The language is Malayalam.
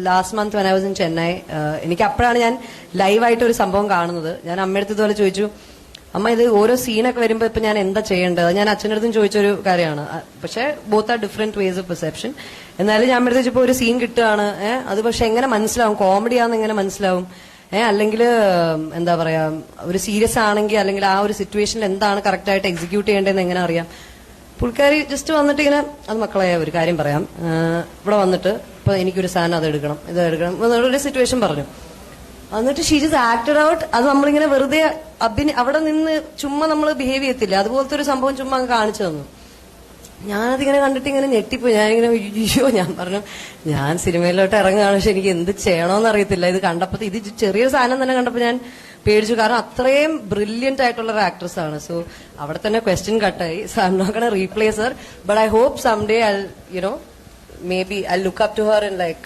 Last month when I was in Chennai, എനിക്ക് അപ്പോഴാണ് ഞാൻ ലൈവായിട്ട് ഒരു സംഭവം കാണുന്നത്. ഞാൻ അമ്മയടുത്ത് ഇതുപോലെ ചോദിച്ചു, അമ്മ ഇത് ഓരോ സീനൊക്കെ വരുമ്പോ ഇപ്പൊ ഞാൻ എന്താ ചെയ്യേണ്ടത്? ഞാൻ അച്ഛൻ്റെ അടുത്തും ചോദിച്ചൊരു കാര്യമാണ്. പക്ഷെ both are different ways of perception. എന്നാലും ഞാൻ അമ്മയുടെ ചോദിച്ചപ്പോ ഒരു സീൻ കിട്ടുകയാണ്, അത് പക്ഷെ എങ്ങനെ മനസ്സിലാവും, കോമഡി ആണെന്ന് എങ്ങനെ മനസ്സിലാവും, അല്ലെങ്കിൽ എന്താ പറയാ ഒരു സീരിയസ് ആണെങ്കിൽ അല്ലെങ്കിൽ ആ ഒരു സിറ്റുവേഷനിൽ എന്താണ് കറക്റ്റ് ആയിട്ട് എക്സിക്യൂട്ട് ചെയ്യേണ്ടതെന്ന് എങ്ങനെ അറിയാം? പുള്ളിക്കാരി ജസ്റ്റ് വന്നിട്ട് ഇങ്ങനെ, അത് മക്കളെ ഒരു കാര്യം പറയാം, ഇവിടെ വന്നിട്ട് ഇപ്പൊ എനിക്കൊരു സാധനം അത് എടുക്കണം, ഇത് എടുക്കണം എന്നൊരു സിറ്റുവേഷൻ പറഞ്ഞു. എന്നിട്ട് ഷീ ജസ്റ്റ് ആക്ടഡ് ഔട്ട്. അത് നമ്മളിങ്ങനെ വെറുതെ അവിടെ നിന്ന് ചുമ്മാ നമ്മൾ ബിഹേവ് ചെയ്യത്തില്ല, അതുപോലത്തെ ഒരു സംഭവം ചുമ്മാ അങ്ങ് കാണിച്ചു തന്നു. ഞാനതിങ്ങനെ കണ്ടിട്ട് ഇങ്ങനെ ഞെട്ടിപ്പോയി. ഞാനിങ്ങനെ അയ്യോ, ഞാൻ പറഞ്ഞു ഞാൻ സിനിമയിലോട്ട് ഇറങ്ങുകയാണ്, പക്ഷെ എനിക്ക് എന്ത് ചെയ്യണമെന്ന് അറിയത്തില്ല. ഇത് കണ്ടപ്പോ, ഇത് ചെറിയൊരു സാധനം തന്നെ കണ്ടപ്പോ ഞാൻ പേടിച്ചു. കാരണം അത്രയും ബ്രില്യന്റ് ആയിട്ടുള്ള ഒരു ആക്ട്രസ് ആണ്. സോ അവിടെ തന്നെ ക്വസ്റ്റ്യൻ കട്ടായി. So I'm not gonna replace her, but I hope some day I you know maybe I look up to her in like